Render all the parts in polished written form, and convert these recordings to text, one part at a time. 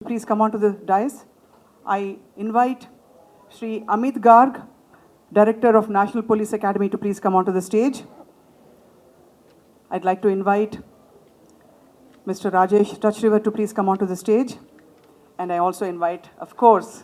Please come on to the dais. I invite Shri Amit Garg, Director of National Police Academy, to please come onto the stage. I'd like to invite Mr. Rajesh Touchriver to please come onto the stage. And I also invite, of course,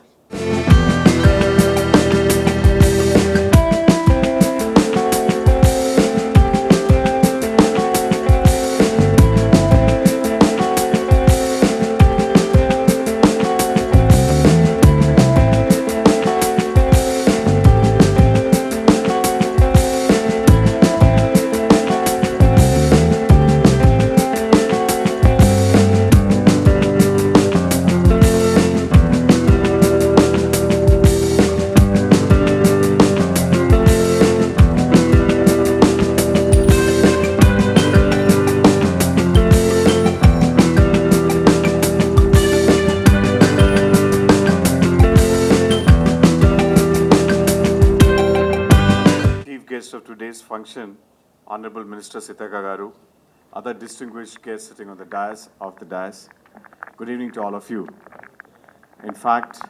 of today's function, Honorable Minister Seethakka garu, other distinguished guests sitting on the dais of the dais. Good evening to all of you. In fact,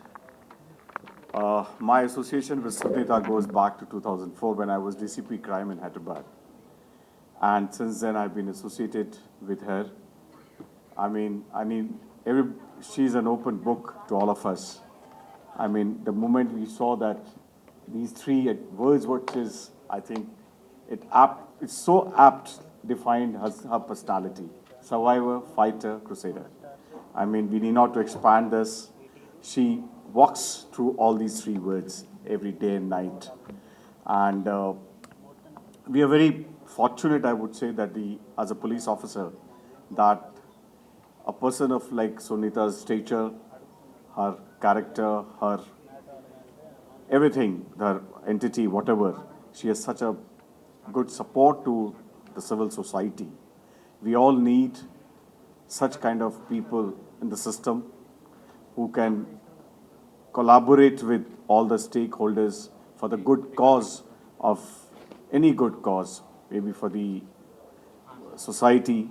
my association with Sunitha goes back to 2004 when I was DCP Crime in Hyderabad. And since then I've been associated with her. She's an open book to all of us. The moment we saw that these three words, which is, I think, it's so apt defined her personality: survivor, fighter, crusader. We need not to expand this. She walks through all these three words every day and night. And we are very fortunate, I would say, that as a police officer, that a person of like Sunitha's stature, her character, her everything, her entity, whatever, she has such a good support to the civil society. We all need such kind of people in the system who can collaborate with all the stakeholders for the good cause of any good cause, maybe for the society,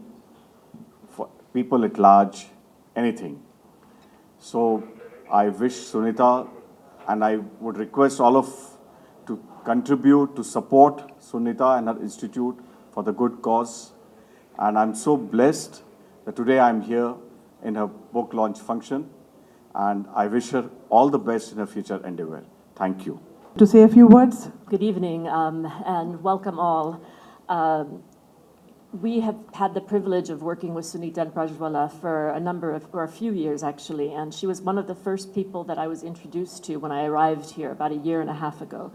for people at large, anything. So I wish Sunitha, and I would request all of to contribute to support Sunitha and her institute for the good cause. And I'm so blessed that today I'm here in her book launch function, and I wish her all the best in her future endeavor. Thank you. To say a few words. Good evening and welcome all. We have had the privilege of working with Sunitha and Prajwala for a few years actually, and she was one of the first people that I was introduced to when I arrived here about a year and a half ago.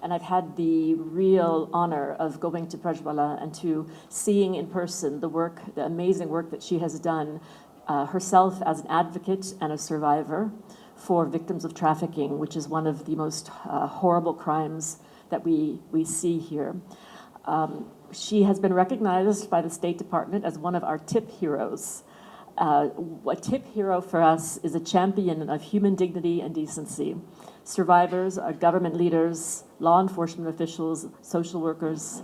And I've had the real honor of going to Prajwala and to seeing in person the amazing work that she has done herself as an advocate and a survivor for victims of trafficking, which is one of the most horrible crimes that we see here. She has been recognized by the State Department as one of our tip heroes. A tip hero for us is a champion of human dignity and decency. Survivors are government leaders, law enforcement officials, social workers,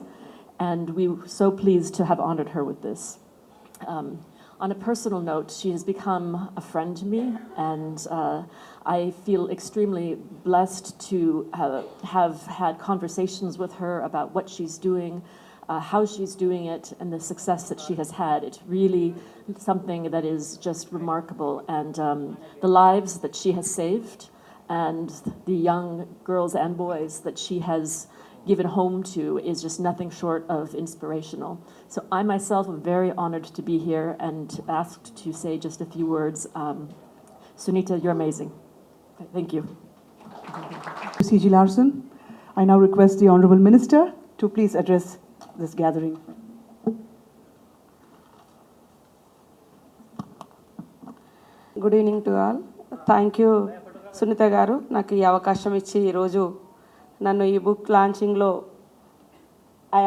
and we were so pleased to have honored her with this. On a personal note, she has become a friend to me, and I feel extremely blessed to have had conversations with her about what she's doing, how she's doing it, and the success that she has had. It's really something that is just remarkable, and the lives that she has saved and the young girls and boys that she has given home to is just nothing short of inspirational. So I myself am very honored to be here and asked to say just a few words. Sunitha, you're amazing. Thank you. C.G. Larson, I now request the Honorable Minister to please address this gathering. Good evening to all. Thank you, Sunitha garu, నాకు ఈ అవకాశం ఇచ్చి ఈరోజు నన్ను ఈ book లాంచింగ్లో I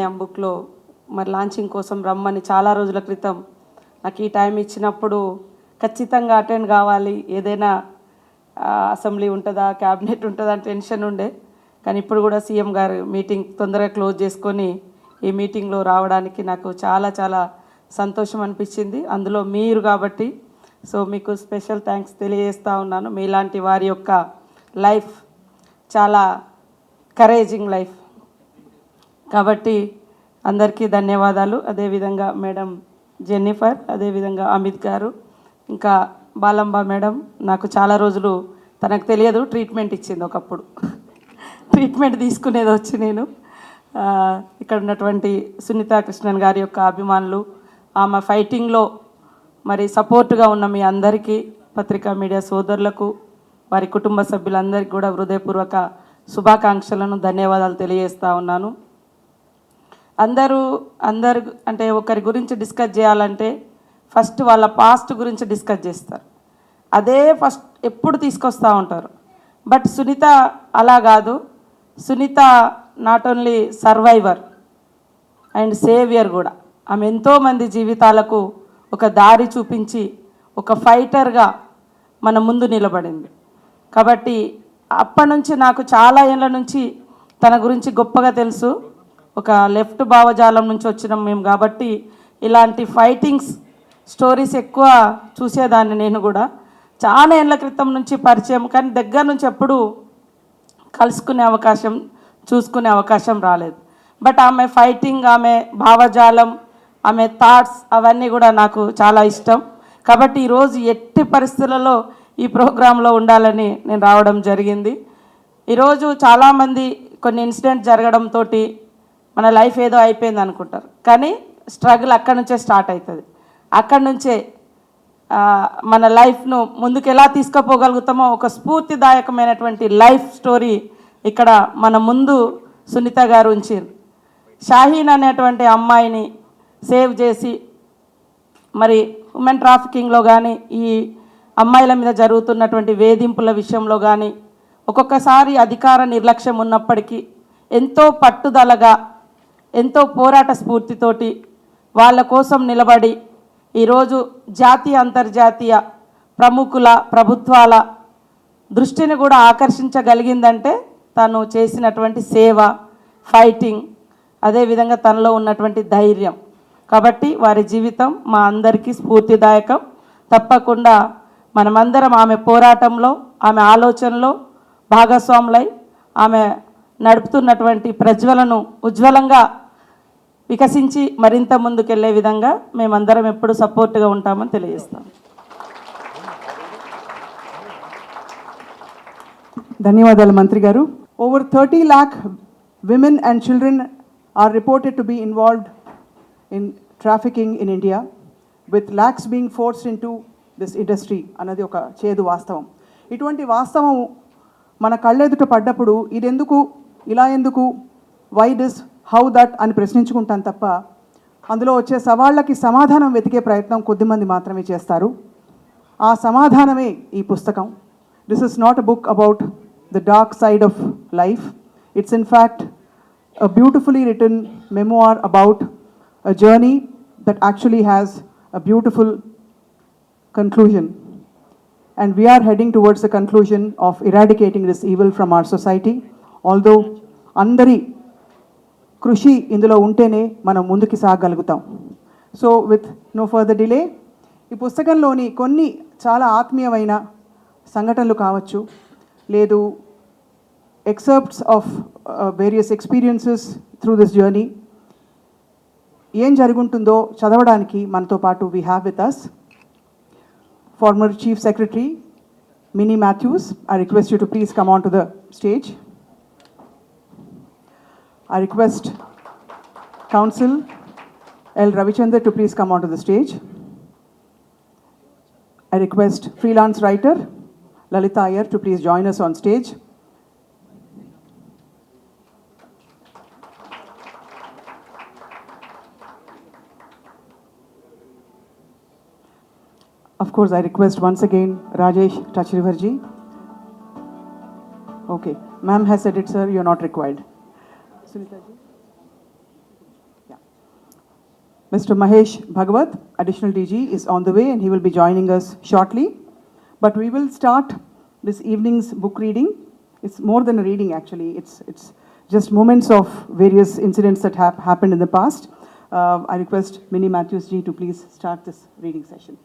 am బుక్లో మరి launching కోసం రమ్మని చాలా రోజుల క్రితం నాకు ఈ టైం ఇచ్చినప్పుడు ఖచ్చితంగా అటెండ్ కావాలి, ఏదైనా అసెంబ్లీ ఉంటుందా క్యాబినెట్ ఉంటుందా అని టెన్షన్ ఉండే. కానీ ఇప్పుడు కూడా సీఎం గారు మీటింగ్ తొందరగా క్లోజ్ చేసుకొని ఈ మీటింగ్లో రావడానికి నాకు చాలా చాలా సంతోషం అనిపించింది. అందులో మీరు కాబట్టి సో మీకు స్పెషల్ థ్యాంక్స్ తెలియజేస్తూ ఉన్నాను. మీలాంటి వారి యొక్క లైఫ్ చాలా కరేజింగ్ లైఫ్ కాబట్టి అందరికీ ధన్యవాదాలు. అదేవిధంగా మేడం జెన్నిఫర్, అదేవిధంగా అమిత్ గారు, ఇంకా బాలంబ మేడం నాకు చాలా రోజులు తనకు తెలియదు ట్రీట్మెంట్ ఇచ్చింది. ఒకప్పుడు ట్రీట్మెంట్ తీసుకునేది వచ్చి నేను ఇక్కడ ఉన్నటువంటి సునీతా కృష్ణన్ గారి యొక్క అభిమానులు, ఆమె ఫైటింగ్లో మరి సపోర్టుగా ఉన్న మీ అందరికీ, పత్రికా మీడియా సోదరులకు, వారి కుటుంబ సభ్యులందరికీ కూడా హృదయపూర్వక శుభాకాంక్షలను ధన్యవాదాలు తెలియజేస్తూ ఉన్నాను. అందరూ అంటే ఒకరి గురించి డిస్కస్ చేయాలంటే ఫస్ట్ వాళ్ళ పాస్ట్ గురించి డిస్కస్ చేస్తారు, అదే ఫస్ట్ ఎప్పుడు తీసుకొస్తూ ఉంటారు. బట్ సునీత అలా కాదు. Sunita not only survivor and saviour కూడా. ఆమె ఎంతోమంది జీవితాలకు ఒక దారి చూపించి ఒక ఫైటర్గా మన ముందు నిలబడింది. కాబట్టి అప్పటి నుంచి నాకు చాలా ఏళ్ళ నుంచి తన గురించి గొప్పగా తెలుసు. ఒక లెఫ్ట్ భావజాలం నుంచి వచ్చినాం మేము కాబట్టి ఇలాంటి ఫైటింగ్స్ స్టోరీస్ ఎక్కువ చూసేదాన్ని. నేను కూడా చాలా ఏళ్ళ క్రితం నుంచి పరిచయం, కానీ దగ్గర నుంచి ఎప్పుడు కలుసుకునే అవకాశం, చూసుకునే అవకాశం రాలేదు. బట్ ఆమె ఫైటింగ్, ఆమె భావజాలం, ఆమె థాట్స్ అవన్నీ కూడా నాకు చాలా ఇష్టం. కాబట్టి ఈరోజు ఎట్టి పరిస్థితులలో ఈ ప్రోగ్రాంలో ఉండాలని నేను రావడం జరిగింది. ఈరోజు చాలామంది కొన్ని ఇన్సిడెంట్ జరగడంతో మన లైఫ్ ఏదో అయిపోయింది అనుకుంటారు, కానీ స్ట్రగుల్ అక్కడి నుంచే స్టార్ట్ అవుతుంది. అక్కడి నుంచే మన లైఫ్ను ముందుకు ఎలా తీసుకుపోగలుగుతామో ఒక స్ఫూర్తిదాయకమైనటువంటి లైఫ్ స్టోరీ ఇక్కడ మన ముందు సునీత గారు ఉంచారు. షాహీన్ అనేటువంటి అమ్మాయిని సేవ్ చేసి మరి ఉమెన్ ట్రాఫికింగ్లో కానీ, ఈ అమ్మాయిల మీద జరుగుతున్నటువంటి వేధింపుల విషయంలో కానీ ఒక్కొక్కసారి అధికార నిర్లక్ష్యం ఉన్నప్పటికీ ఎంతో పట్టుదలగా, ఎంతో పోరాట స్ఫూర్తితోటి వాళ్ళ కోసం నిలబడి ఈరోజు జాతీయ అంతర్జాతీయ ప్రముఖుల, ప్రభుత్వాల దృష్టిని కూడా ఆకర్షించగలిగిందంటే తను చేసినటువంటి సేవ, ఫైటింగ్, అదేవిధంగా తనలో ఉన్నటువంటి ధైర్యం. కాబట్టి వారి జీవితం మా అందరికీ స్ఫూర్తిదాయకం. తప్పకుండా మనమందరం ఆమె పోరాటంలో, ఆమె ఆలోచనలో భాగస్వాములై ఆమె నడుపుతున్నటువంటి ప్రజ్వలను ఉజ్వలంగా వికసించి మరింత ముందుకెళ్లే విధంగా మేమందరం ఎప్పుడు సపోర్ట్గా ఉంటామని తెలియజేస్తాం. ధన్యవాదాలు మంత్రి గారు. Over 30 lakh women and children are reported to be involved in trafficking in India, with lakhs being forced into this industry అన్నది ఒక చేదు వాస్తవం. ఇటువంటి వాస్తవం మన కళ్ళెదుట పడ్డప్పుడు ఇదెందుకు, ఇలా ఎందుకు, వై దిస్, హౌ దట్ అని ప్రశ్నించుకుంటాం తప్ప అందులో వచ్చే సవాళ్ళకి సమాధానం వెతికే ప్రయత్నం కొద్దిమంది మాత్రమే చేస్తారు. ఆ సమాధానమే ఈ పుస్తకం. This is not a book about the dark side of life. It's in fact a beautifully written memoir about a journey that actually has a beautiful conclusion. And we are heading towards the conclusion of eradicating this evil from our society. Although andari krushi indulo untene manam munduki saagagalugutam. So with no further delay, ఈ పుస్తకంలోని కొన్ని చాలా ఆత్మీయమైన సంఘటనలు కావచ్చు, లేదు excerpts of various experiences through this journey. ఏం జరుగుంటుందో చదవడానికి మనతో పాటు we have with us former Chief Secretary Minnie Matthews. I request you to please come on to the stage. I request Counsel L. Ravichandar to please come on to the stage. I request freelance writer Lalita Iyer to please join us on stage. Of course, I request once again Rajesh Tachrivarji. Okay, ma'am has said it, sir, you're not required. Sunitha ji? Yeah. Mr. Mahesh Bhagwat, additional DG, is on the way and he will be joining us shortly. But we will start this evening's book reading. It's more than a reading actually, it's just moments of various incidents that have happened in the past. I request Minnie Matthews ji to please start this reading session.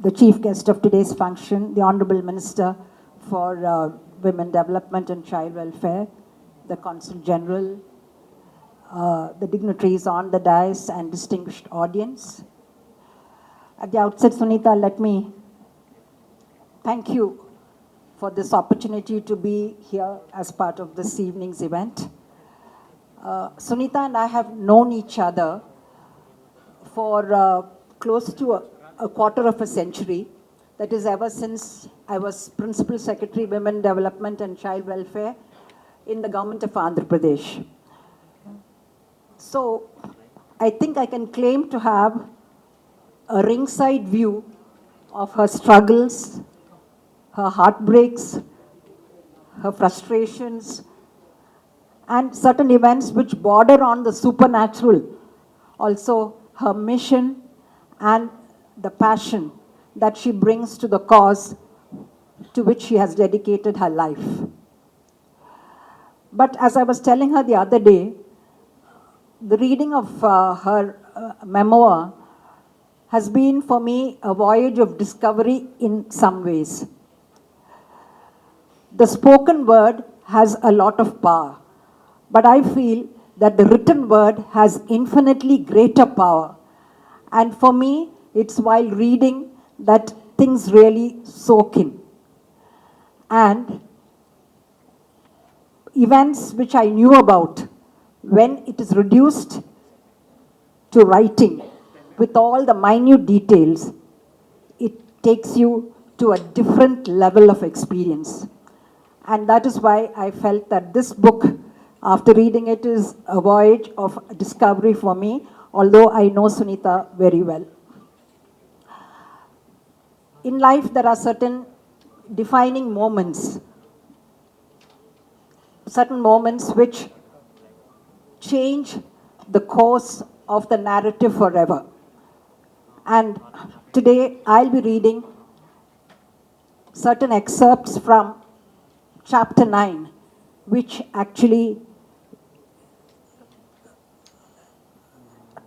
the chief guest of today's function, the Honorable Minister for Women Development and Child Welfare, the Consul General, the dignitaries on the dais and distinguished audience. At the outset, Sunitha, let me thank you for this opportunity to be here as part of this evening's event. Sunitha and I have known each other for close to a quarter of a century. That is ever since I was Principal Secretary, Women Development and Child Welfare in the government of Andhra Pradesh. So I think I can claim to have a ringside view of her struggles, her heartbreaks, her frustrations, and certain events which border on the supernatural. Also, her mission and the passion that she brings to the cause to which she has dedicated her life. But as I was telling her the other day, the reading of her memoir has been for me a voyage of discovery in some ways. The spoken word has a lot of power, but I feel that the written word has infinitely greater power. And for me, it's while reading that things really soak in. And events which I knew about, when it is reduced to writing with all the minute details, it takes you to a different level of experience. And that is why I felt that this book, after reading it, is a voyage of discovery for me, although I know Sunitha very well. In life, there are certain defining moments, certain moments which change the course of the narrative forever. And today, I'll be reading certain excerpts from chapter 9, which actually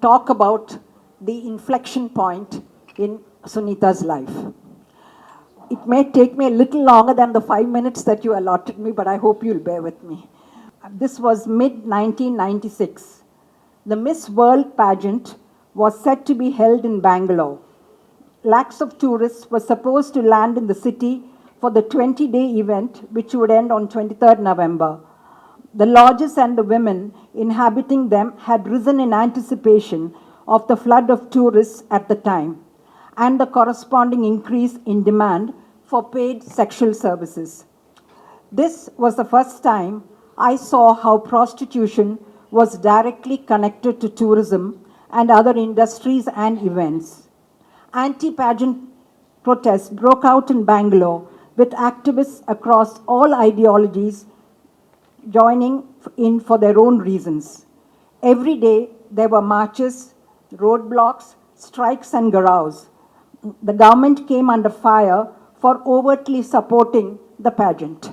talk about the inflection point in Sunitha's life. It may take me a little longer than the 5 minutes that you allotted me, but I hope you'll bear with me. This was mid-1996. The Miss World pageant was set to be held in Bangalore. Lakhs of tourists were supposed to land in the city for the 20-day event, which would end on 23rd November. The lodges and the women inhabiting them had risen in anticipation of the flood of tourists at the time and the corresponding increase in demand for paid sexual services. This was the first time I saw how prostitution was directly connected to tourism and other industries and events. Anti-pageant protests broke out in Bangalore, with activists across all ideologies joining in for their own reasons. Every day there were marches, roadblocks, strikes and garaus. The government came under fire for overtly supporting the pageant.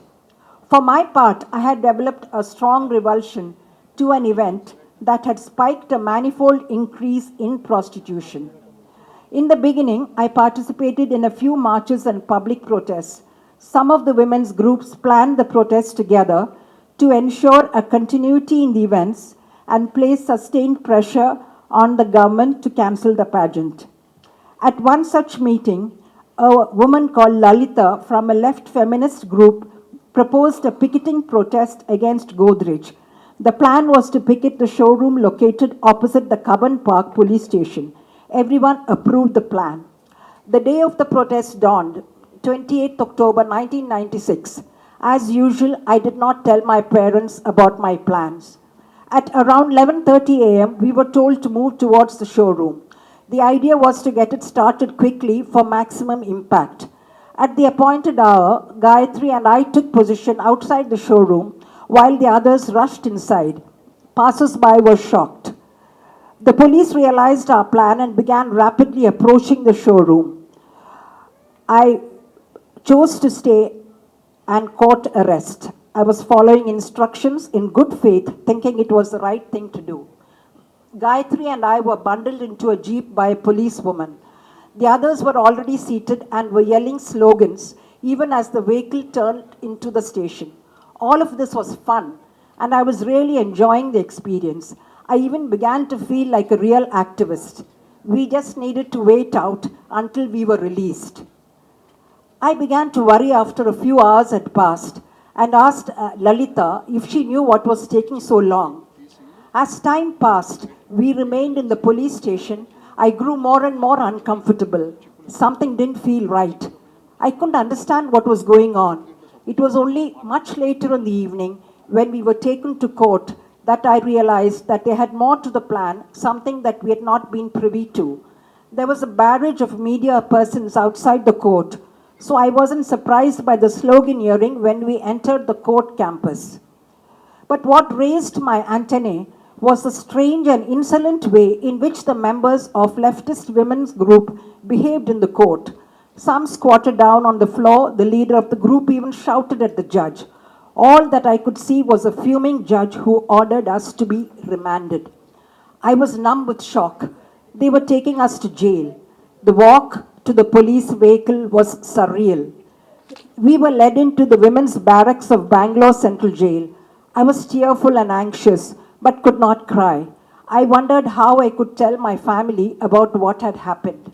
For my part, I had developed a strong revulsion to an event that had spiked a manifold increase in prostitution. In the beginning, I participated in a few marches and public protests. Some of the women's groups planned the protests together to ensure a continuity in the events and place sustained pressure on the government to cancel the pageant. At one such meeting, a woman called Lalita from a left feminist group proposed a picketing protest against Godrej. The plan was to picket the showroom located opposite the Cubbon Park police station. Everyone approved the plan. The day of the protest dawned, 28th October 1996. As usual, I did not tell my parents about my plans. At around 11:30 a.m., we were told to move towards the showroom. The idea was to get it started quickly for maximum impact. At the appointed hour, Gayatri and I took position outside the showroom while the others rushed inside. Passers-by were shocked. The police realized our plan and began rapidly approaching the showroom. I chose to stay and court arrest. I was following instructions in good faith, thinking it was the right thing to do. Gayatri and I were bundled into a jeep by a policewoman. The others were already seated and were yelling slogans even as the vehicle turned into the station. All of this was fun, and I was really enjoying the experience. I even began to feel like a real activist. We just needed to wait out until we were released. I began to worry after a few hours had passed and asked Lalita if she knew what was taking so long. As time passed, we remained in the police station. I grew more and more uncomfortable. Something didn't feel right. I couldn't understand what was going on. It was only much later in the evening when we were taken to court that I realized that they had more to the plan, something that we had not been privy to. There was a barrage of media persons outside the court, so I wasn't surprised by the sloganeering when we entered the court campus. But what raised my antennae was the strange and insolent way in which the members of leftist women's group behaved in the court. Some squatted down on the floor. The leader of the group even shouted at the judge. All that I could see was a fuming judge who ordered us to be remanded. I was numb with shock. They were taking us to jail. The walk to the police vehicle was surreal. We were led into the women's barracks of Bangalore Central Jail. I was tearful and anxious, but could not cry. I wondered how I could tell my family about what had happened.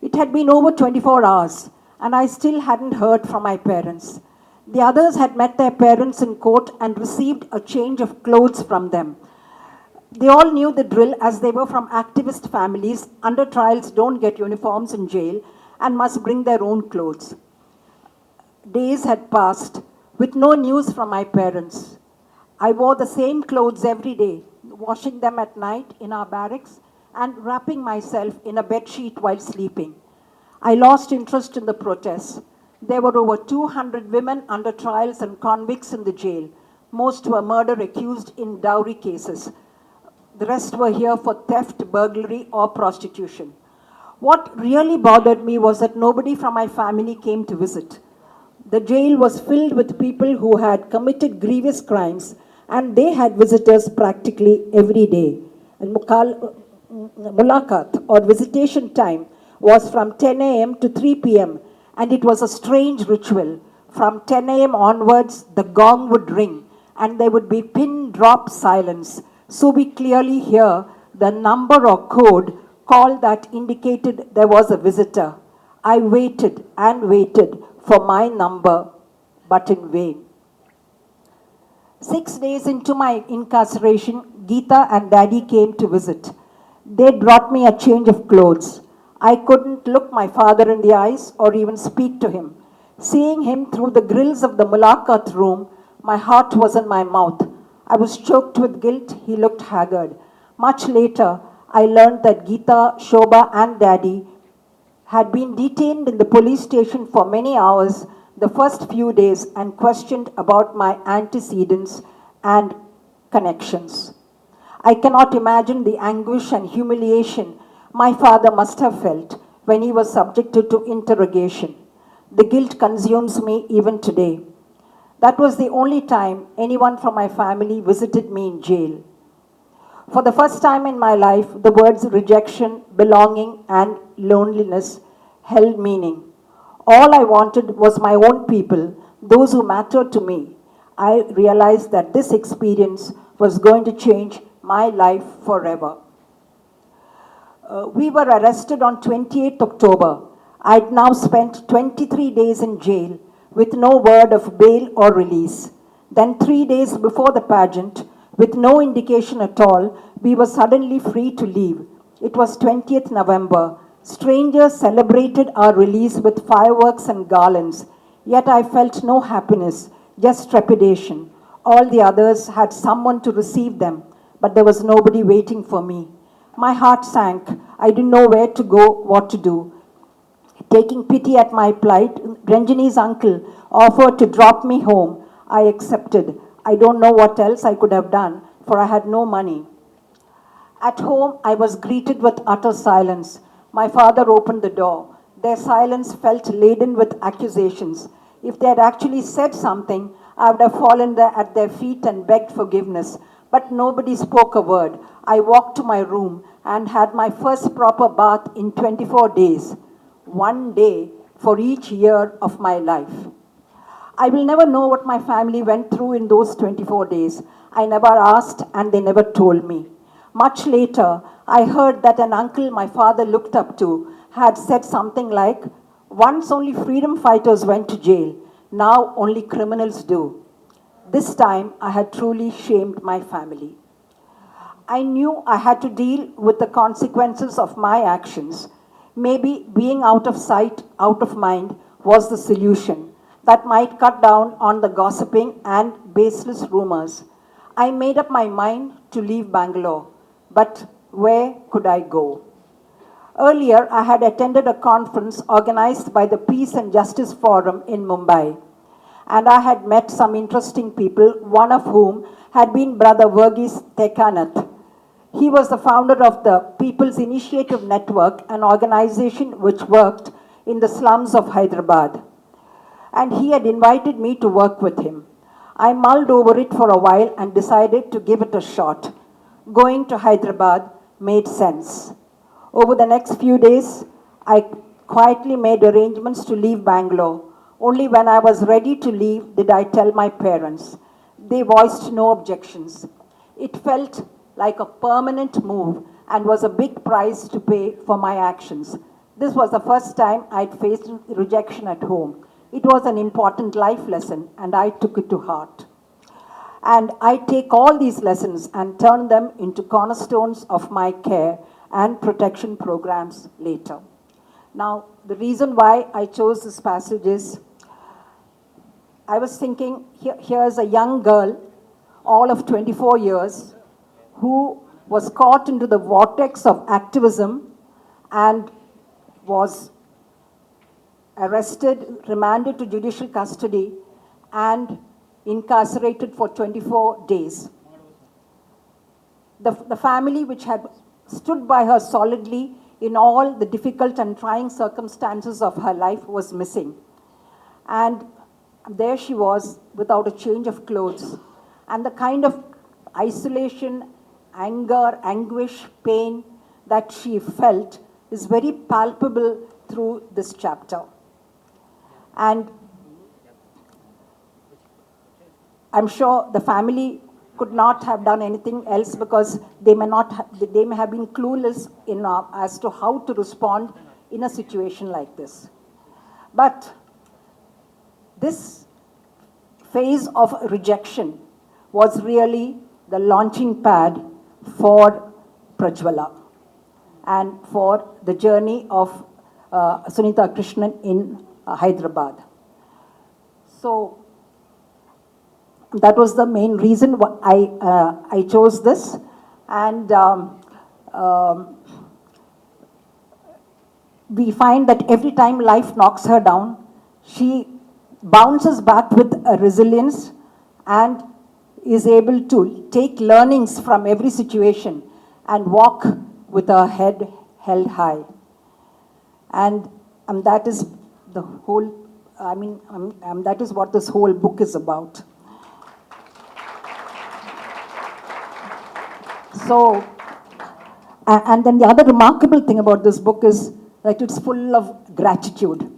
It had been over 24 hours, and I still hadn't heard from my parents. The others had met their parents in court and received a change of clothes from them. They all knew the drill as they were from activist families. Under trials don't get uniforms in jail and must bring their own clothes. Days had passed with no news from my parents. I wore the same clothes every day, washing them at night in our barracks and wrapping myself in a bedsheet while sleeping. I lost interest in the protests. There were over 200 women under trials and convicts in the jail. Most were murder accused in dowry cases. The rest were here for theft, burglary, or prostitution. What really bothered me was that nobody from my family came to visit. The jail was filled with people who had committed grievous crimes, and they had visitors practically every day. And Mulakat, or visitation time, was from 10 a.m. to 3 p.m., and it was a strange ritual. From 10 a.m. onwards, the gong would ring, and there would be pin-drop silence. So we clearly hear the number or code call that indicated there was a visitor. I waited and waited for my number, but in vain. 6 days into my incarceration, Geeta and Daddy came to visit. They brought me a change of clothes. I couldn't look my father in the eyes or even speak to him. Seeing him through the grills of the Mulakat room, my heart was in my mouth. I was choked with guilt. He looked haggard. Much later, I learned that Geeta, Shobha, and Daddy had been detained in the police station for many hours the first few days and questioned about my antecedents and connections. I cannot imagine the anguish and humiliation my father must have felt when he was subjected to interrogation. The guilt consumes me even today. That was the only time anyone from my family visited me in jail. For the first time in my life, the words rejection, belonging, and loneliness held meaning. All I wanted was my own people, those who mattered to me. I realized that this experience was going to change my life forever. We were arrested on 28th October. I'd now spent 23 days in jail with no word of bail or release. Then 3 days before the pageant, with no indication at all, we were suddenly free to leave. It was 20th November. Strangers celebrated our release with fireworks and garlands. Yet I felt no happiness, just trepidation. All the others had someone to receive them, but there was nobody waiting for me. My heart sank. I didn't know where to go, what to do. Taking pity at my plight, Ranjani's uncle offered to drop me home. I accepted. I don't know what else I could have done, for I had no money. At home, I was greeted with utter silence. My father opened the door. Their silence felt laden with accusations. If they had actually said something, I would have fallen there at their feet and begged forgiveness. But nobody spoke a word. I walked to my room and had my first proper bath in 24 days, 1 day for each year of my life. I will never know what my family went through in those 24 days. I never asked and they never told me. Much later, I heard that an uncle my father looked up to had said something like, "Once only freedom fighters went to jail, now only criminals do." This time, I had truly shamed my family. I knew I had to deal with the consequences of my actions. Maybe being out of sight, out of mind was the solution that might cut down on the gossiping and baseless rumors. I made up my mind to leave Bangalore, but where could I go? Earlier, I had attended a conference organized by the Peace and Justice Forum in Mumbai, and I had met some interesting people, one of whom had been Brother Verghese Tekanath. He was the founder of the People's Initiative Network, an organization which worked in the slums of Hyderabad. And he had invited me to work with him. I mulled over it for a while and decided to give it a shot. Going to Hyderabad made sense. Over the next few days, I quietly made arrangements to leave Bangalore. Only when I was ready to leave did I tell my parents. They voiced no objections. It felt like a permanent move and was a big price to pay for my actions. This was the first time I'd faced rejection at home. It was an important life lesson and I took it to heart. And I take all these lessons and turn them into cornerstones of my care and protection programs later. Now, the reason why I chose this passage is, I was thinking, here's a young girl, all of 24 years, who was caught into the vortex of activism and was arrested, remanded to judicial custody, and incarcerated for 24 days. The family, which had stood by her solidly in all the difficult and trying circumstances of her life, was missing. And there she was without a change of clothes. And the kind of isolation, anger, anguish, pain that she felt is very palpable through this chapter. And I'm sure the family could not have done anything else because they may have been clueless as to how to respond in a situation like this. But this phase of rejection was really the launching pad for Prajwala and for the journey of Sunitha Krishnan in Hyderabad. So that was the main reason why I chose this. And we find that every time life knocks her down, she bounces back with a resilience and is able to take learnings from every situation and walk with her head held high. And that is the whole, that is what this whole book is about. So, and then the other remarkable thing about this book is that it's full of gratitude.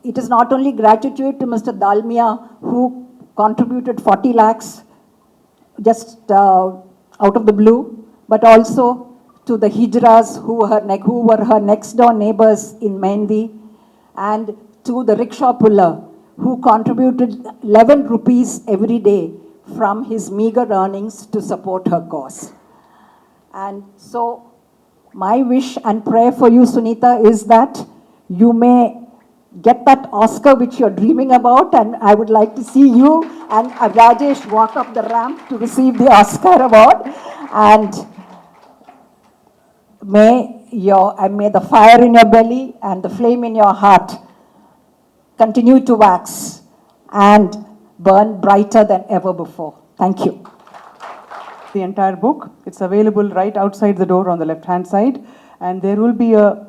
It is not only gratitude to Mr. Dalmia, who contributed 40 lakhs just out of the blue, but also to the Hijras who were her next door neighbors in Mendi, and to the rickshaw puller who contributed 11 rupees every day from his meager earnings to support her cause. And so my wish and prayer for you, Sunitha, is that you may get that Oscar which you're dreaming about, and I would like to see you and Rajesh walk up the ramp to receive the Oscar award. And may the fire in your belly and the flame in your heart continue to wax and burn brighter than ever before. Thank you. The entire book. It's available right outside the door on the left-hand side. And there will be a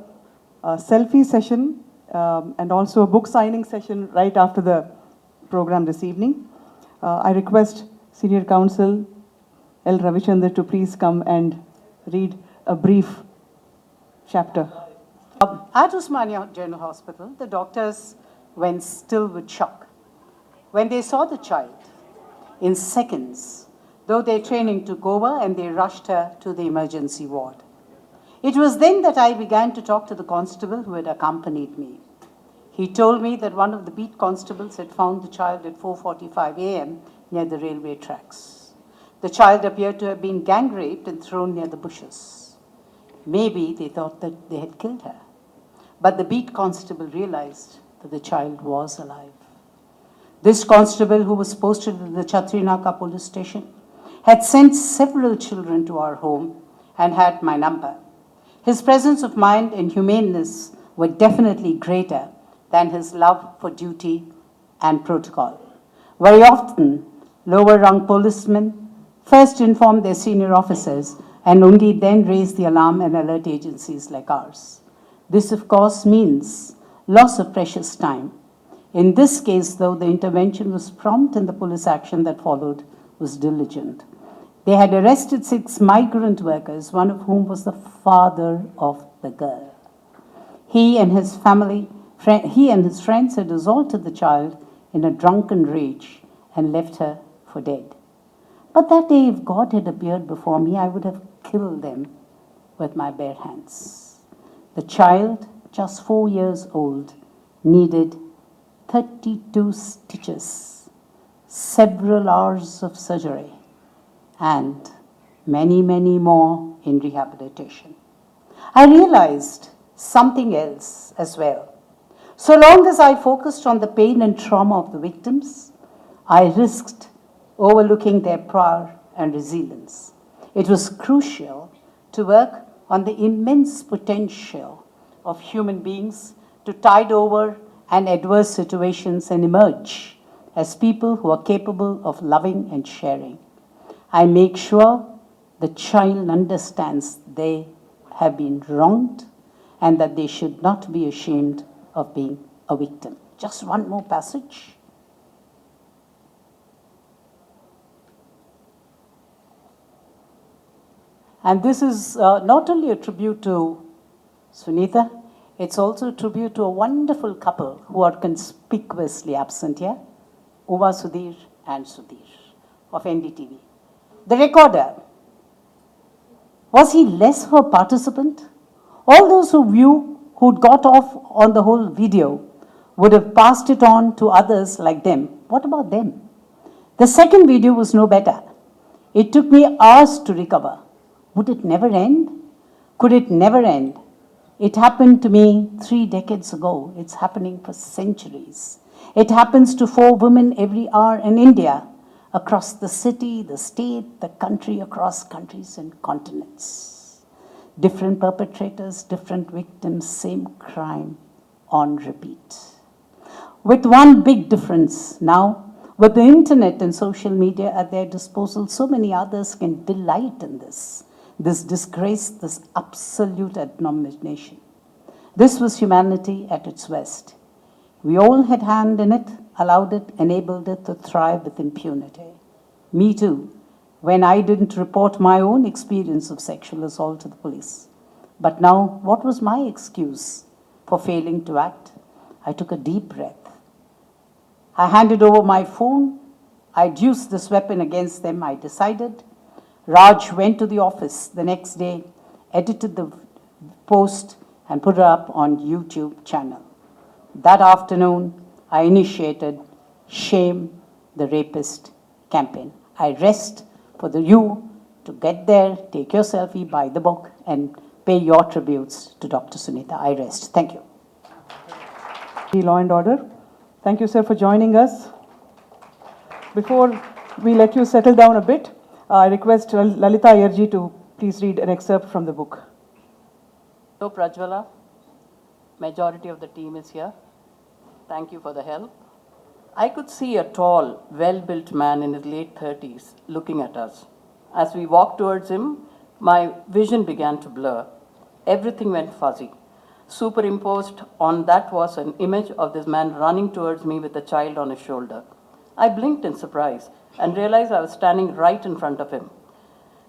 selfie session and also a book signing session right after the program this evening. I request Senior Counsel L. Ravichandra to please come and read a brief chapter. At Usmania General Hospital, the doctors went still with shock when they saw the child. In seconds, though their training took over, and they rushed her to the emergency ward. It was then that I began to talk to the constable who had accompanied me. He told me that one of the beat constables had found the child at 4:45 a.m. near the railway tracks. The child appeared to have been gang raped and thrown near the bushes. Maybe they thought that they had killed her. But the beat constable realized that the child was alive. This constable, who was posted at the Chatrinaka police station, had sent several children to our home and had my number. His presence of mind and humaneness were definitely greater than his love for duty and protocol. Very often, lower rung policemen first inform their senior officers and only then raise the alarm and alert agencies like ours. This, of course, means loss of precious time. In this case, though, the intervention was prompt and the police action that followed was diligent. They had arrested 6 migrant workers, one of whom was the father of the girl. He and his friends had assaulted the child in a drunken rage and left her for dead. But that day, if God had appeared before me, I would have killed them with my bare hands. The child, just 4 years old, needed 32 stitches, several hours of surgery, and many, many more in rehabilitation. I realized something else as well. So long as I focused on the pain and trauma of the victims, I risked overlooking their power and resilience. It was crucial to work on the immense potential of human beings to tide over and adverse situations and emerge as people who are capable of loving and sharing. I make sure the child understands they have been wronged and that they should not be ashamed of being a victim. Just one more passage. And this is not only a tribute to Sunitha, it's also a tribute to a wonderful couple who are conspicuously absent here, Uma Sudhir and Sudhir of NDTV. The recorder, was he less of a participant? All those who'd got off on the whole video would have passed it on to others like them. What about them? The second video was no better. It took me hours to recover. Would it never end? Could it never end? It happened to me 3 decades ago. It's happening for centuries. It happens to 4 women every hour in India, across the city, the state, the country, across countries and continents. Different perpetrators, different victims, same crime on repeat. With one big difference now, with the internet and social media at their disposal, so many others can delight in this disgrace, this absolute abomination. This was humanity at its worst. We all had hand in it, allowed it, enabled it to thrive with impunity. Me too, when I didn't report my own experience of sexual assault to the police. But now, what was my excuse for failing to act? I took a deep breath. I handed over my phone. I'd use this weapon against them, I decided. Raj went to the office the next day, edited the post, and put it up on YouTube channel. That afternoon, I initiated Shame the Rapist campaign. I rest for you to get there, take your selfie, buy the book, and pay your tributes to Dr. Sunitha. I rest. Thank you. Law and Order. Thank you, sir, for joining us. Before we let you settle down a bit, I request Lalita Ayarji to please read an excerpt from the book. So, Prajwala, majority of the team is here. Thank you for the help. I could see a tall, well-built man in his late 30s looking at us. As we walked towards him, my vision began to blur. Everything went fuzzy. Superimposed on that was an image of this man running towards me with a child on his shoulder. I blinked in surprise and realized I was standing right in front of him.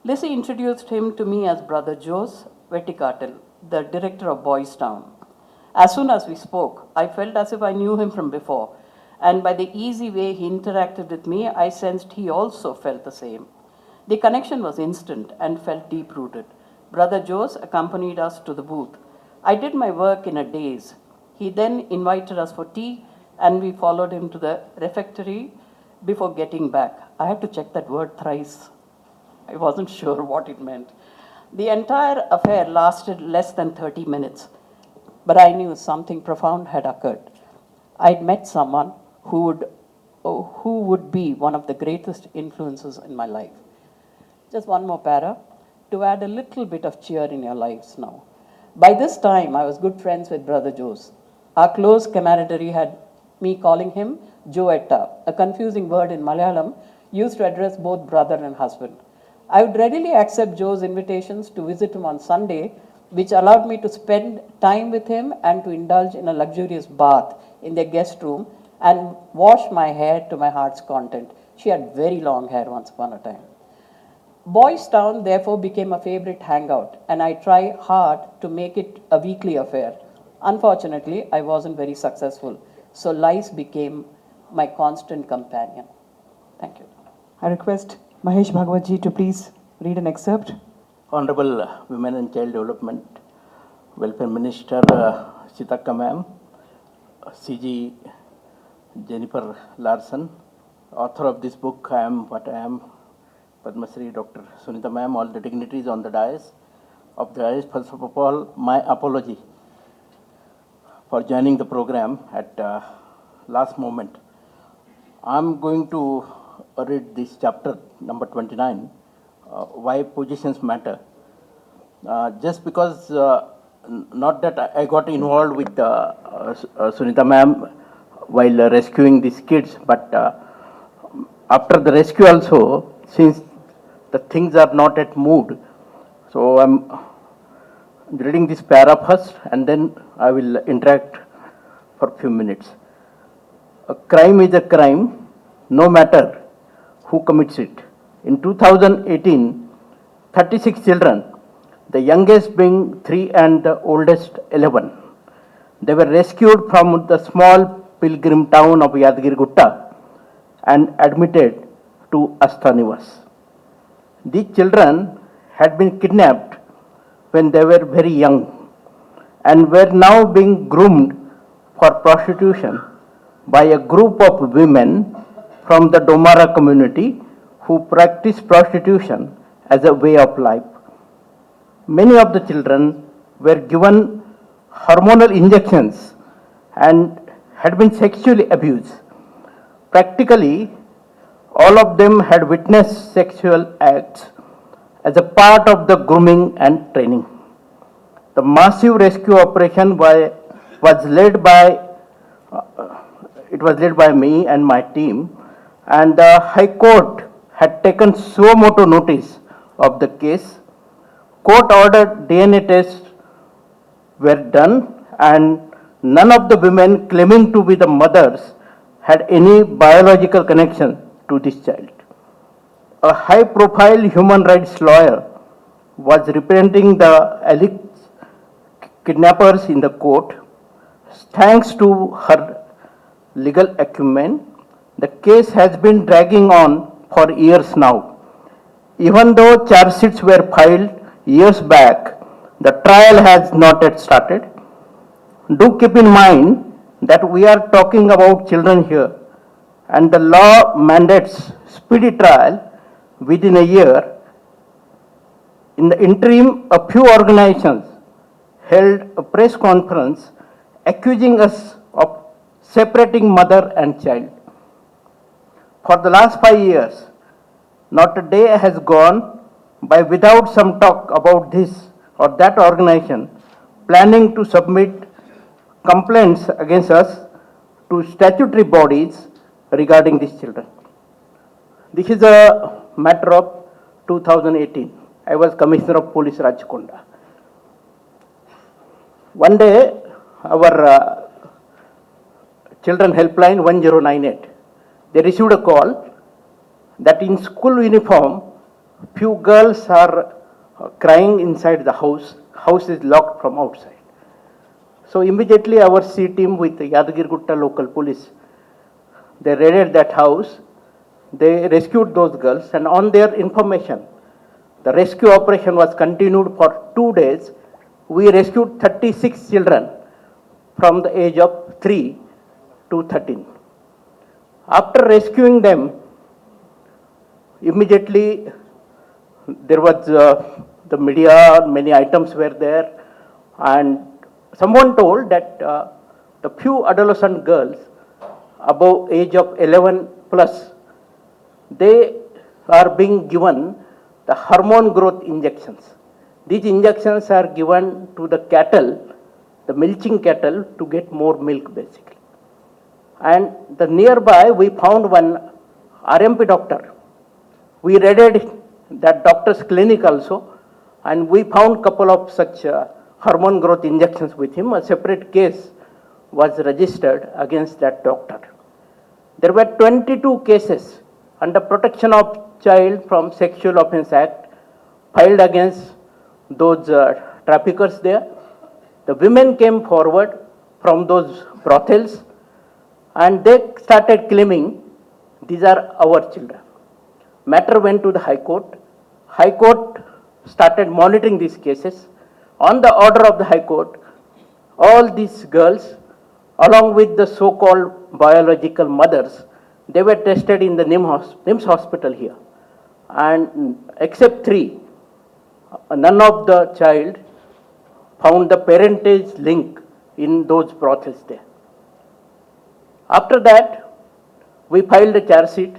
Lizzie introduced him to me as Brother Jose Vetikatil, the director of Boys Town. As soon as we spoke, I felt as if I knew him from before, and by the easy way he interacted with me, I sensed he also felt the same. The connection was instant and felt deep-rooted. Brother Jose accompanied us to the booth. I did my work in a daze. He then invited us for tea, and we followed him to the refectory before getting back. I had to check that word thrice. I wasn't sure what it meant. The entire affair lasted less than 30 minutes, but I knew something profound had occurred. I'd met someone who would be one of the greatest influences in my life. Just one more para to add a little bit of cheer in your lives now. By this time, I was good friends with Brother Jose. Our close camaraderie had me calling him Joetta, a confusing word in Malayalam used to address both brother and husband. I would readily accept Joe's invitations to visit him on Sunday, which allowed me to spend time with him and to indulge in a luxurious bath in their guest room and wash my hair to my heart's content. She had very long hair once upon a time. Boys Town therefore became a favorite hangout, and I tried hard to make it a weekly affair. Unfortunately, I wasn't very successful, so lice became my constant companion. Thank you. I request Mahesh Bhagwatji to please read an excerpt. Honorable Women and Child Development Welfare Minister Seethakka ma'am, CG Jennifer Larson, author of this book, I Am What I Am, Padma Shri Dr. Sunitha ma'am, all the dignitaries on the dais. First of all, my apology for joining the program at last moment. I'm going to read this chapter number 29, Why Positions Matter. Just because, not that I got involved with Sunitha ma'am while rescuing these kids, but after the rescue also, since the things are not at mood, so I'm reading this para first and then I will interact for a few minutes. A crime is a crime, no matter who commits it. In 2018, 36 children, the youngest being 3 and the oldest 11, they were rescued from the small pilgrim town of Yadgirgutta and admitted to Asthanivas. These children had been kidnapped when they were very young and were now being groomed for prostitution by a group of women from the Domara community who practice prostitution as a way of life. Many of the children were given hormonal injections and had been sexually abused. Practically, all of them had witnessed sexual acts as a part of the grooming and training. The massive rescue operation was led by me and my team, and the High Court had taken suo motu notice of the case. Court-ordered DNA tests were done, and none of the women claiming to be the mothers had any biological connection to this child. A high-profile human rights lawyer was representing the alleged kidnappers in the court. Thanks to her legal acumen, the case has been dragging on for years now. Even though charge sheets were filed years back, the trial has not yet started. Do keep in mind that we are talking about children here, and the law mandates speedy trial within a year. In the interim, a few organizations held a press conference accusing us of separating mother and child. For the last 5 years, not a day has gone by without some talk about this or that organization planning to submit complaints against us to statutory bodies regarding these children. This is a matter of 2018. I was Commissioner of Police Rajkonda. One day, our children helpline 1098, they received a call that in school uniform, Few girls are crying inside the house. House is locked from outside. So immediately our C team with the Yadagirgutta local police, they raided that house. They rescued those girls, and on their information, the rescue operation was continued for 2 days. We rescued 36 children from the age of 3 to 13. After rescuing them, immediately there was the media, many items were there, and someone told that the few adolescent girls above age of 11 plus, they are being given the hormone growth injections. These injections are given to the cattle, the milking cattle, to get more milk basically. And the nearby we found one RMP doctor. We raided that doctor's clinic also, and we found couple of such hormone growth injections with him. A separate case was registered against that doctor. There were 22 cases under Protection of Child from Sexual Offence Act filed against those traffickers there. The women came forward from those brothels and they started claiming these are our children. Matter went to the High Court. High Court started monitoring these cases. On the order of the High Court, all these girls, along with the so-called biological mothers, they were tested in the NIMS hospital here. And except 3, none of the child found the parentage link in those brothels there. After that, we filed a charge sheet.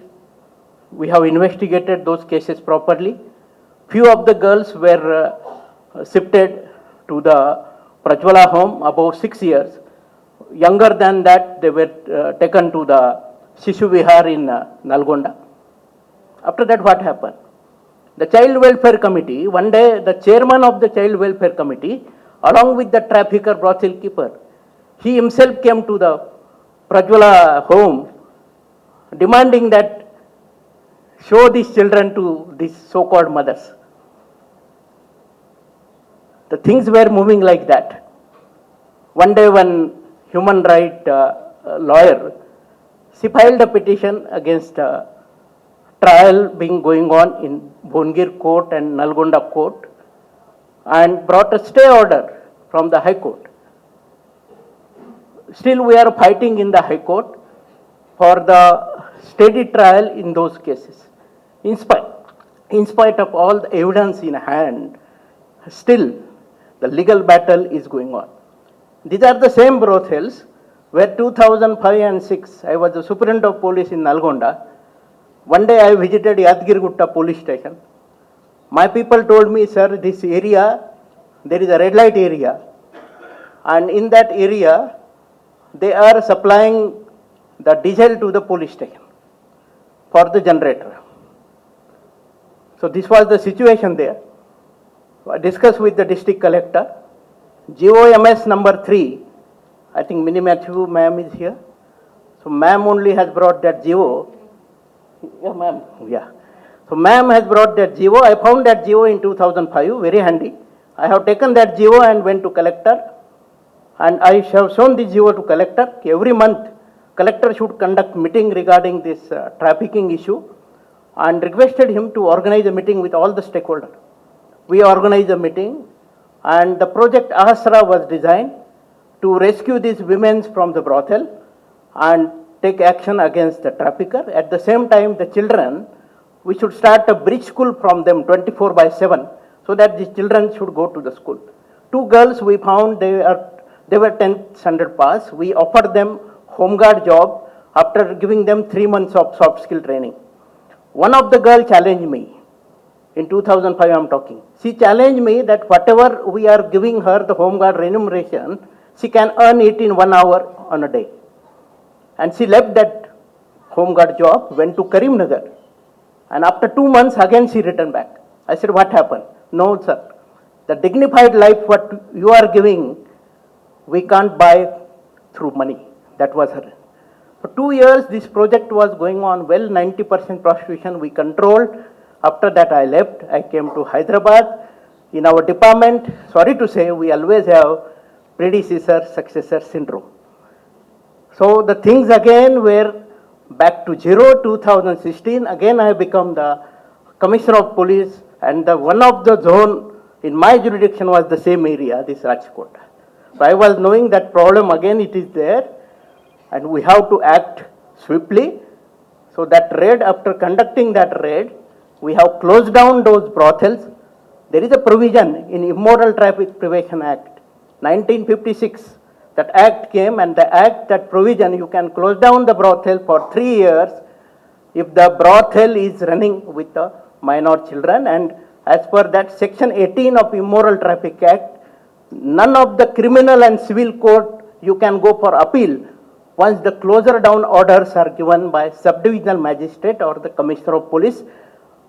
We have investigated those cases properly. Few of the girls were shifted to the Prajwala home above 6 years. Younger than that, they were taken to the Shishu Vihar in Nalgonda. After that, what happened? The Child Welfare Committee, one day the chairman of the Child Welfare Committee, along with the trafficker brothel keeper, he himself came to the Prajwala home demanding that show these children to these so-called mothers. The things were moving like that. One day one human rights lawyer, she filed a petition against trial being going on in Bongir court and Nalgonda court and brought a stay order from the High Court. Still we are fighting in the High Court for the steady trial in those cases. In spite of all the evidence in hand, still the legal battle is going on. These are the same brothels where 2005 and 6, I was the superintendent of police in Nalgonda. One day I visited Yadagirgutta police station. My people told me, sir, this area, there is a red light area. And in that area, they are supplying the diesel to the police station for the generator. So this was the situation there. I discussed with the district collector. GOMS number 3, I think Mini Matthew ma'am is here. So ma'am only has brought that GO. Yeah, ma'am. Yeah. So ma'am has brought that GO. I found that GO in 2005, very handy. I have taken that GO and went to collector. And I have shown this GO to collector. Every month, collector should conduct meeting regarding this trafficking issue and requested him to organize a meeting with all the stakeholders. We organized a meeting and the project Ahasra was designed to rescue these women from the brothel and take action against the trafficker. At the same time, the children, we should start a bridge school from them 24/7 so that the children should go to the school. 2 girls we found, they were 10th standard pass. We offered them home guard job after giving them 3 months of soft skill training. One of the girls challenged me. In 2005 I am talking. She challenged me that whatever we are giving her the home guard remuneration, she can earn it in 1 hour on a day. And she left that home guard job, went to Karimnagar. And after 2 months again she returned back. I said, what happened? No, sir. The dignified life what you are giving, we can't buy through money. That was her. For 2 years, this project was going on well, 90% prostitution we controlled. After that, I left. I came to Hyderabad. In our department, sorry to say, we always have predecessor-successor syndrome. So the things again were back to zero. 2016, again I become the Commissioner of Police, and the one of the zone in my jurisdiction was the same area, this Rajkot. So I was knowing that problem again it is there, and we have to act swiftly. So that raid, after conducting that raid, we have closed down those brothels. There is a provision in Immoral Traffic Prevention Act, 1956. That act came, and the act, that provision, you can close down the brothel for 3 years if the brothel is running with the minor children. And as per that section 18 of Immoral Traffic Act, none of the criminal and civil court you can go for appeal once the closure down orders are given by subdivisional magistrate or the Commissioner of Police,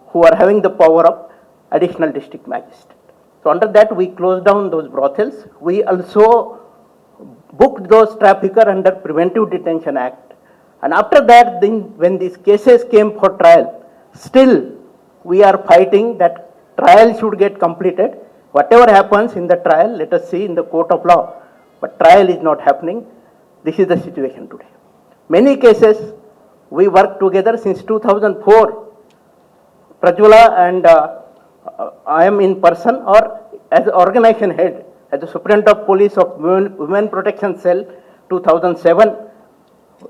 who are having the power of additional district magistrate. So under that, we closed down those brothels. We also booked those traffickers under Preventive Detention Act. And after that, then when these cases came for trial, still we are fighting that trial should get completed. Whatever happens in the trial, let us see in the court of law. But trial is not happening. This is the situation today. Many cases we work together since 2004. Prajwala and I am in person or as organization head, as the Superintendent of Police of Women Protection Cell, 2007.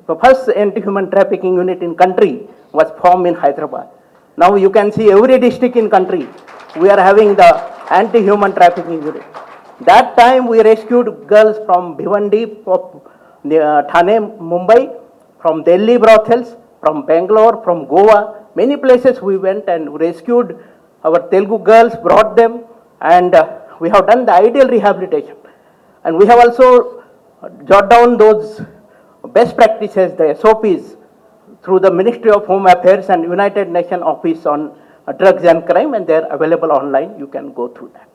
The first anti-human trafficking unit in country was formed in Hyderabad. Now you can see every district in country, we are having the anti-human trafficking unit. That time we rescued girls from Bhiwandi, Thane, Mumbai, from Delhi brothels, from Bangalore, from Goa. Many places we went and rescued our Telugu girls, brought them, and we have done the ideal rehabilitation. And we have also jot down those best practices, the SOPs, through the Ministry of Home Affairs and United Nations Office on Drugs and Crime, and they are available online. You can go through that.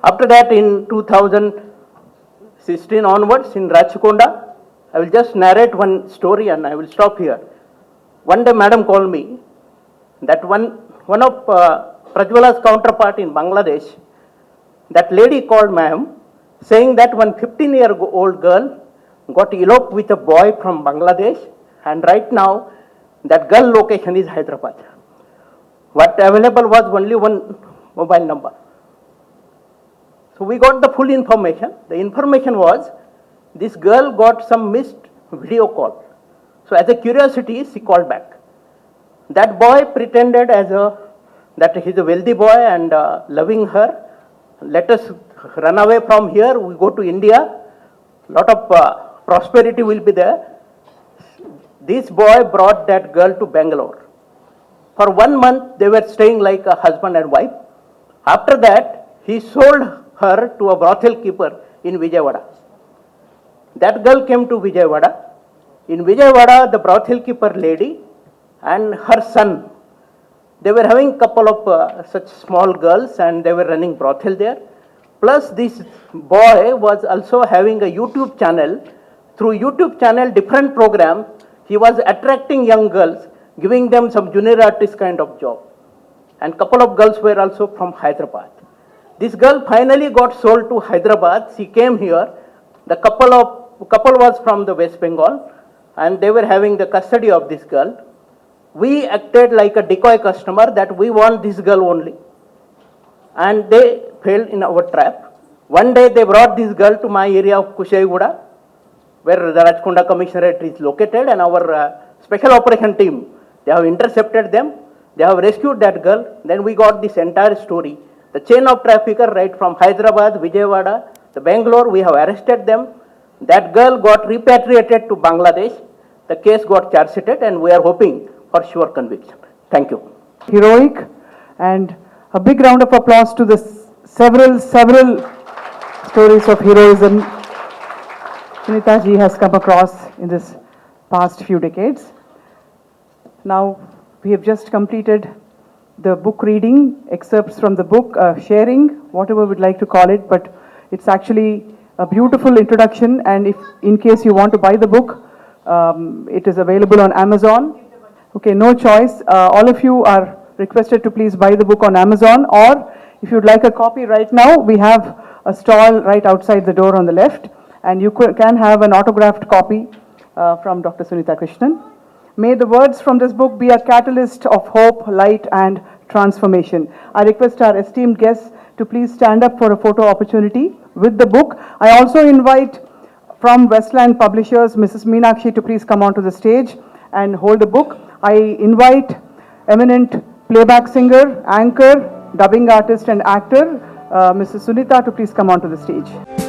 After that, in 2016 onwards, in Rachakonda, I will just narrate one story and I will stop here. One day, madam called me that one of Prajwala's counterpart in Bangladesh, that lady called ma'am, saying that one 15-year-old girl got eloped with a boy from Bangladesh, and right now that girl location is Hyderabad. What available was only one mobile number. So we got the full information. The information was this girl got some missed video call. So as a curiosity, she called back. That boy pretended that he's a wealthy boy and loving her. Let us run away from here. We go to India. Lot of prosperity will be there. This boy brought that girl to Bangalore. For 1 month, they were staying like a husband and wife. After that, he sold her to a brothel keeper in Vijayawada. That girl came to Vijayawada. In Vijayawada, the brothel keeper lady and her son, they were having a couple of such small girls and they were running brothel there. Plus this boy was also having a YouTube channel. Through YouTube channel, different program, he was attracting young girls, giving them some junior artist kind of job. And couple of girls were also from Hyderabad. This girl finally got sold to Hyderabad. She came here. The couple was from the West Bengal and they were having the custody of this girl. We acted like a decoy customer that we want this girl only. And they fell in our trap. One day they brought this girl to my area of Kushaiguda, where the Rachakonda Commissionerate is located, and our special operation team, they have intercepted them. They have rescued that girl. Then we got this entire story. The chain of trafficker right from Hyderabad, Vijayawada, the Bangalore, we have arrested them. That girl got repatriated to Bangladesh. The case got charge sheeted and we are hoping for sure conviction. Thank you. Heroic, and a big round of applause to the several stories of heroism Sunitha ji has come across in this past few decades. Now, we have just completed the book reading, excerpts from the book, sharing, whatever we'd like to call it, but it's actually a beautiful introduction, and if in case you want to buy the book, it is available on Amazon. Okay, no choice. All of you are requested to please buy the book on Amazon, or if you'd like a copy right now, we have a stall right outside the door on the left, and you can have an autographed copy from Dr. Sunitha Krishnan. May the words from this book be a catalyst of hope, light, and transformation. I request our esteemed guests to please stand up for a photo opportunity with the book. I also invite from Westland Publishers, Mrs. Meenakshi, to please come onto the stage and hold the book. I invite eminent playback singer, anchor, dubbing artist, and actor, Mrs. Sunitha, to please come onto the stage.